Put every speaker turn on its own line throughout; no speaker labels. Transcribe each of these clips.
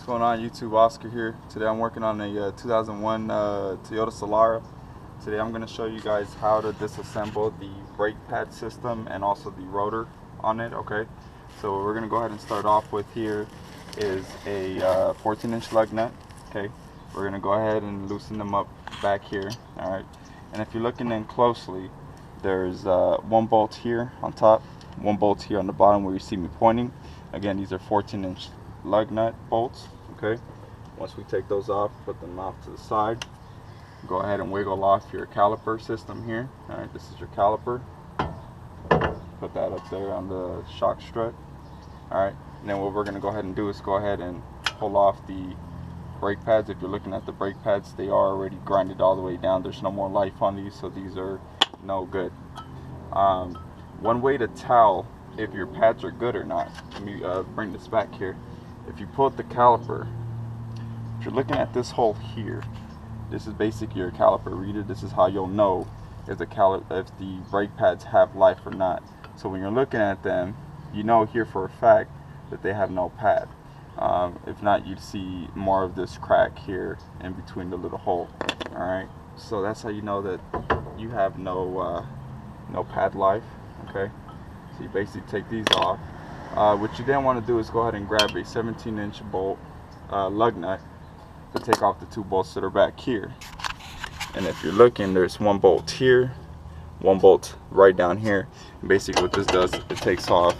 What's going on YouTube? Oscar here. Today I'm working on a 2001 Toyota Solara. Today I'm going to show you guys how to disassemble the brake pad system and also the rotor on it. Okay, so what we're going to go ahead and start off with here is a 14-inch lug nut. Okay, we're going to go ahead and loosen them up back here. Alright, and if you're looking in closely, there's one bolt here on top, one bolt here on the bottom where you see me pointing. Again, these are 14-inch lug nut bolts. Okay, once we take those off, put them off to the side, go ahead and wiggle off your caliper system here. All right, this is your caliper. Put that up there on the shock strut. All right, and then what we're going to go ahead and do is go ahead and pull off the brake pads. If you're looking at the brake pads, they are already grinded all the way down. There's no more life on these, so these are no good. One way to tell if your pads are good or not, let me bring this back here. If you pull the caliper, if you're looking at this hole here, this is basically your caliper reader. This is how you'll know if the brake pads have life or not. So when you're looking at them, you know here for a fact that they have no pad. If not, you'd see more of this crack here in between the little hole. All right, so that's how you know that you have no pad life. Okay, so you basically take these off. What you then want to do is go ahead and grab a 17-inch bolt lug nut to take off the two bolts that are back here. And if you're looking, there's one bolt here, one bolt right down here. And basically what this does, it takes off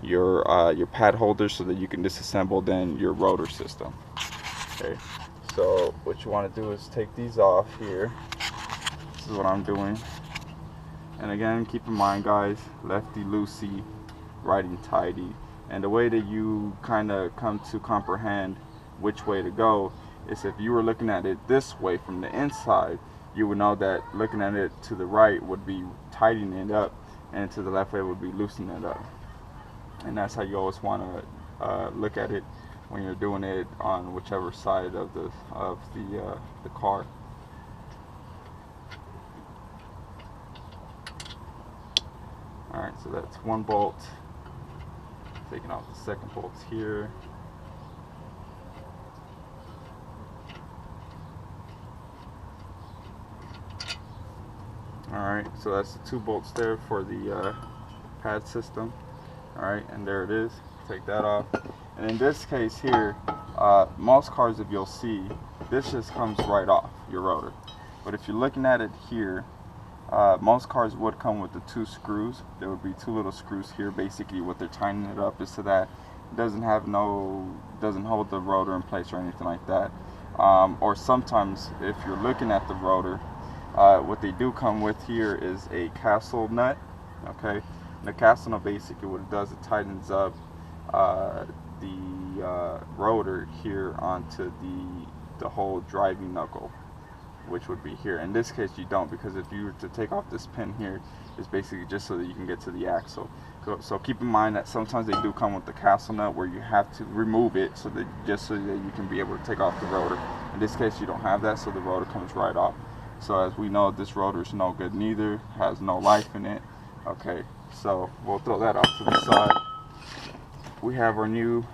your pad holder so that you can disassemble then your rotor system. Okay, so what you want to do is take these off here. This is what I'm doing. And again, keep in mind guys, lefty loosey, righty tighty. And the way that you kind of come to comprehend which way to go is if you were looking at it this way from the inside, you would know that looking at it to the right would be tightening it up, and to the left way would be loosening it up. And that's how you always want to look at it when you're doing it on whichever side of the car. Alright, so that's one bolt. Taking off the second bolts here. Alright, so that's the two bolts there for the pad system. Alright, and there it is. Take that off. And in this case here, most cars, if you'll see, this just comes right off your rotor. But if you're looking at it here, most cars would come with the two screws. There would be two little screws here. Basically what they're tightening it up is so that it doesn't hold the rotor in place or anything like that. Or sometimes if you're looking at the rotor, what they do come with here is a castle nut. Okay, and the castle nut, basically what it does, it tightens up the rotor here onto the whole driving knuckle, which would be here. In this case you don't, because if you were to take off this pin here, it's basically just so that you can get to the axle. So keep in mind that sometimes they do come with the castle nut where you have to remove it so that you can be able to take off the rotor. In this case you don't have that, so the rotor comes right off. So as we know, this rotor is no good neither, has no life in it. Okay, so we'll throw that off to the side. We have our new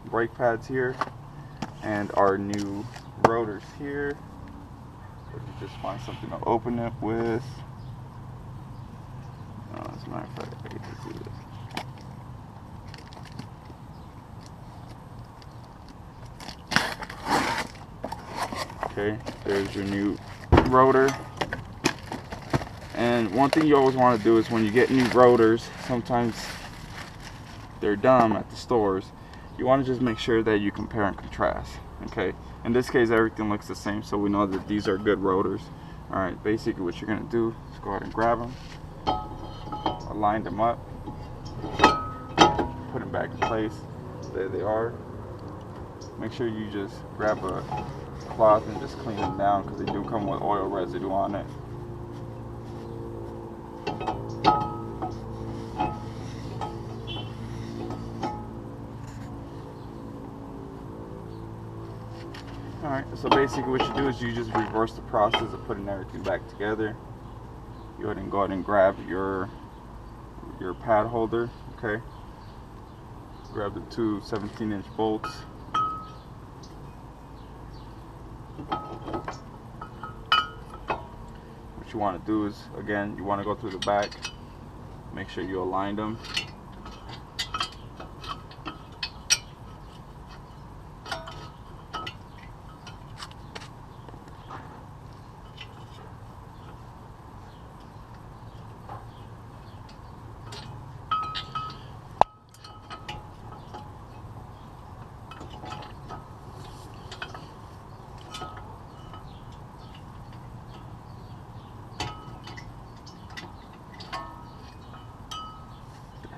brake pads here and our new rotors here. Let me just find something to open it with. As a matter of fact, I get to do this. Okay, there's your new rotor. And one thing you always want to do is when you get new rotors, sometimes they're dumb at the stores, you want to just make sure that you compare and contrast. Okay, in this case everything looks the same, so we know that these are good rotors. Alright, basically what you're going to do is go ahead and grab them, align them up, put them back in place. There they are. Make sure you just grab a cloth and just clean them down, because they do come with oil residue on it. Alright, so basically what you do is you just reverse the process of putting everything back together. You go ahead and grab your pad holder, okay? Grab the two 17-inch bolts, what you want to do is, again, you want to go through the back, make sure you align them.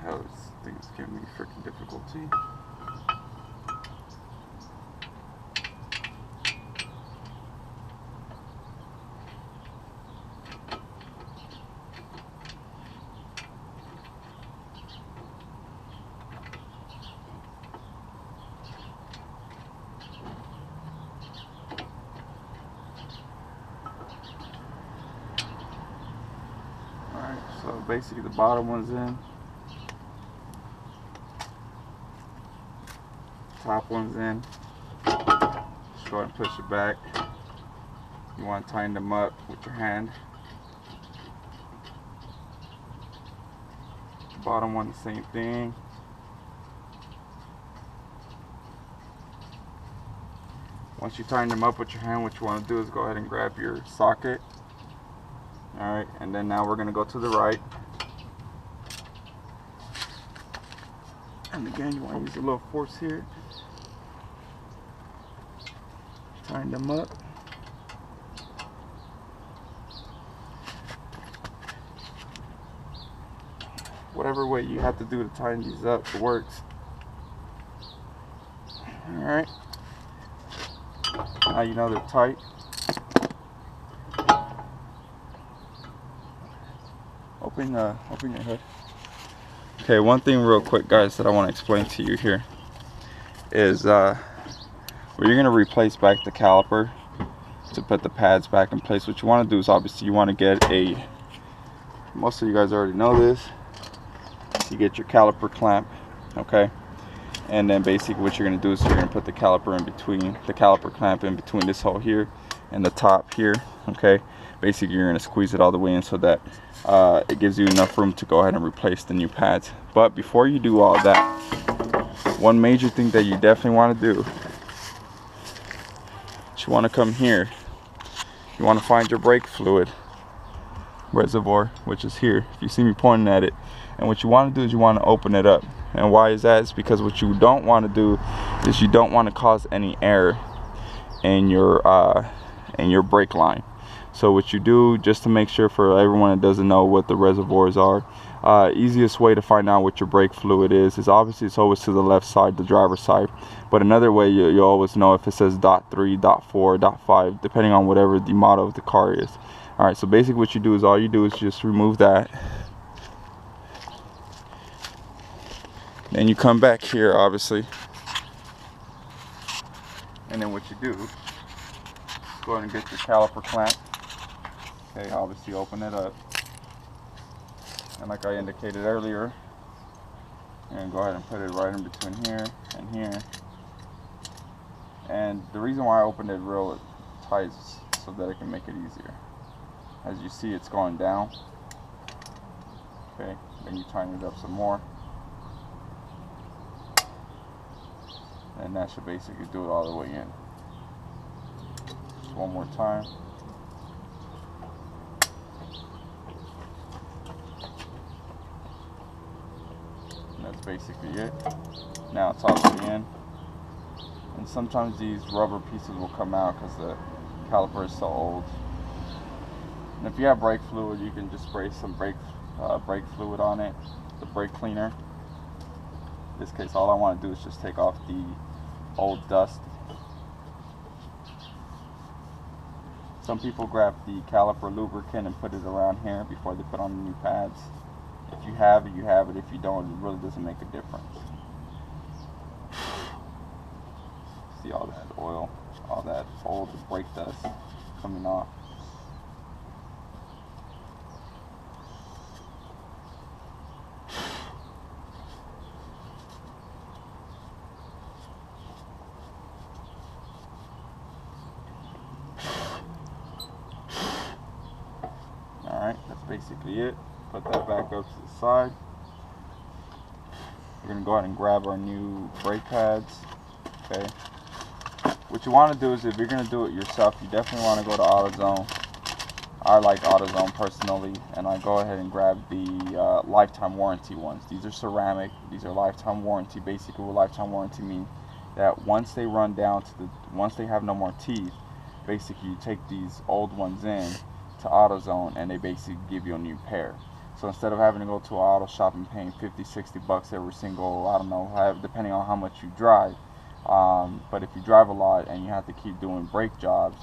Hell, this thing's giving me freaking difficulty. Alright, so basically the bottom one's in. Top one's in. Just go ahead and push it back. You want to tighten them up with your hand. Bottom one, the same thing. Once you tighten them up with your hand, what you want to do is go ahead and grab your socket. Alright, and then now we're going to go to the right. And again, you want to use a little force here. Tighten them up. Whatever way you have to do to tighten these up, it works. Alright. Now you know they're tight. Open your hood. Okay, one thing real quick, guys, that I want to explain to you here is where you're going to replace back the caliper to put the pads back in place. What you want to do is, obviously, you want to get a, most of you guys already know this, you get your caliper clamp, okay? And then basically what you're going to do is you're going to put the caliper in between, the caliper clamp in between this hole here and the top here, okay? Basically you're going to squeeze it all the way in so that it gives you enough room to go ahead and replace the new pads. But before you do all that, one major thing that you definitely want to do, you want to come here, you want to find your brake fluid reservoir, which is here, if you see me pointing at it. And what you want to do is you want to open it up. And why is that? It's because what you don't want to do is you don't want to cause any error in your brake line. So what you do, just to make sure for everyone that doesn't know what the reservoirs are, easiest way to find out what your brake fluid is obviously it's always to the left side, the driver's side. But another way you always know if it says .3, .4, .5, depending on whatever the model of the car is. Alright, so basically what you do is all you do is just remove that. Then you come back here, obviously. And then what you do, go ahead and get your caliper clamp. Okay, obviously open it up. And like I indicated earlier, and go ahead and put it right in between here and here. And the reason why I opened it real tight is so that I can make it easier. As you see, it's going down. Okay, then you tighten it up some more. And that should basically do it all the way in. Just one more time. And that's basically it. Now it's all the way in. And sometimes these rubber pieces will come out because the caliper is so old. And if you have brake fluid, you can just spray some brake fluid on it, the brake cleaner. In this case, all I want to do is just take off the old dust. Some people grab the caliper lubricant and put it around here before they put on the new pads. If you have it, you have it. If you don't, it really doesn't make a difference. See all that oil, all that old brake dust coming off. basically it. Put that back up to the side. We're going to go ahead and grab our new brake pads. Okay. What you want to do is, if you're going to do it yourself, you definitely want to go to AutoZone. I like AutoZone personally, and I go ahead and grab the lifetime warranty ones. These are ceramic. These are lifetime warranty. Basically, what lifetime warranty means that once they run down to once they have no more teeth, basically you take these old ones in to AutoZone and they basically give you a new pair. So instead of having to go to an auto shop and paying 50, 60 bucks every single, I don't know, depending on how much you drive, but if you drive a lot and you have to keep doing brake jobs,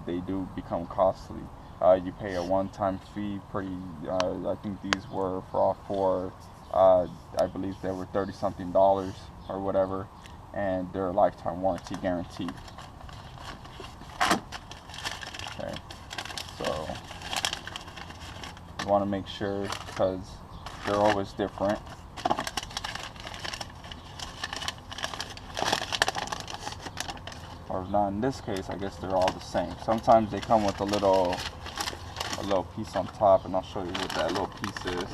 they do become costly. You pay a one-time fee. I think these were for all four, I believe they were $30-something or whatever, and they're lifetime warranty guaranteed. Okay, so you want to make sure, because they're always different. Or not in this case, I guess they're all the same. Sometimes they come with a little piece on top, and I'll show you what that little piece is.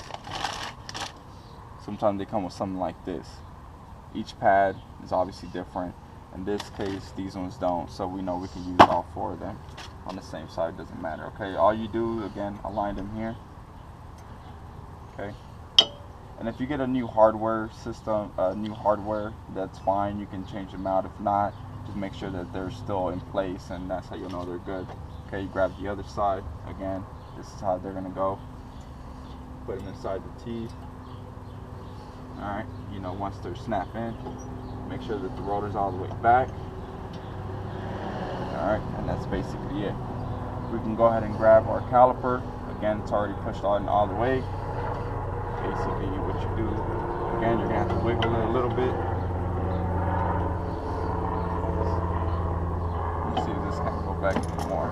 Sometimes they come with something like this. Each pad is obviously different. In this case, these ones don't, so we know we can use all four of them on the same side. Doesn't matter. Okay, all you do, again, align them here. Okay, and if you get a new hardware system, that's fine. You can change them out. If not, just make sure that they're still in place, and that's how you'll know they're good. Okay, you grab the other side. Again, this is how they're gonna go. Put them inside the teeth. Alright, you know, once they're snapped in, make sure that the rotor's all the way back. Alright, and that's basically it. We can go ahead and grab our caliper. Again, it's already pushed on all the way. Basically, what you do, again, you're gonna have to wiggle it a little bit. Let me see if this can go back anymore.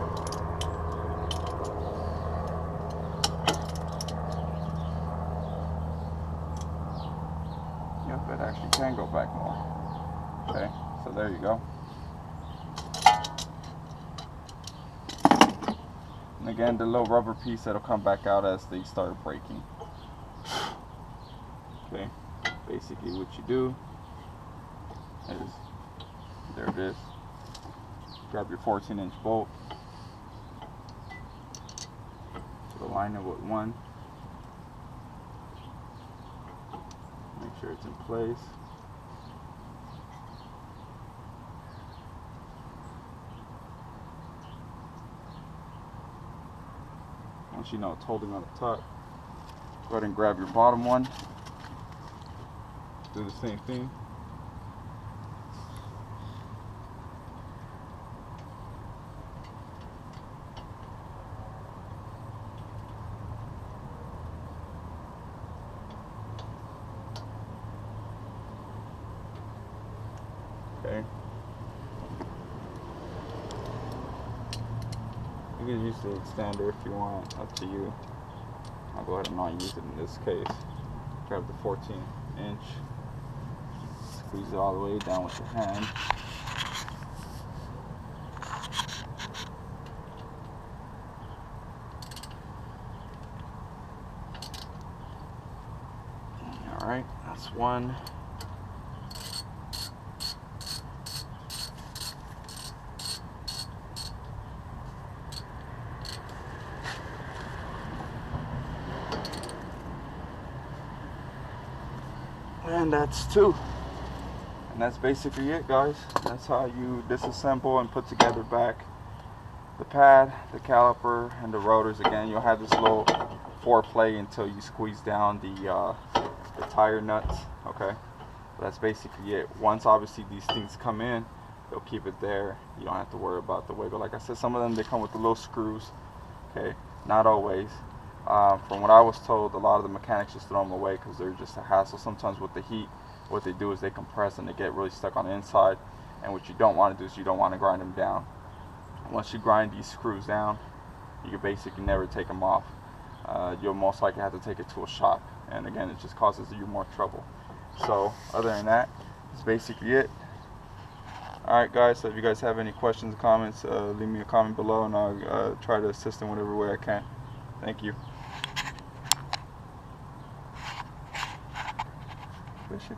Yep, it actually can go back more. Okay, so there you go. And again, the little rubber piece that'll come back out as they start breaking. Okay, basically what you do is, there it is. Grab your 14-inch bolt. Align it with one. Make sure it's in place. Once you know it's holding on the top, go ahead and grab your bottom one. Do the same thing. Okay. You can use the extender if you want, up to you. I'll go ahead and not use it in this case. Grab the 14-inch, squeeze it all the way down with your hand. Alright, that's one. And that's two. And that's basically it, guys. That's how you disassemble and put together back the pad, the caliper, and the rotors. Again, you'll have this little foreplay until you squeeze down the tire nuts. Okay, but that's basically it. Once obviously these things come in, they'll keep it there. You don't have to worry about the wiggle. Like I said, some of them, they come with the little screws. Okay, not always. From what I was told, a lot of the mechanics just throw them away because they're just a hassle. Sometimes with the heat, what they do is they compress and they get really stuck on the inside. And what you don't want to do is you don't want to grind them down. Once you grind these screws down, you can basically never take them off. You'll most likely have to take it to a shop. And again, it just causes you more trouble. So other than that, that's basically it. Alright guys, so if you guys have any questions or comments, leave me a comment below and I'll try to assist in whatever way I can. Thank you.
transmission.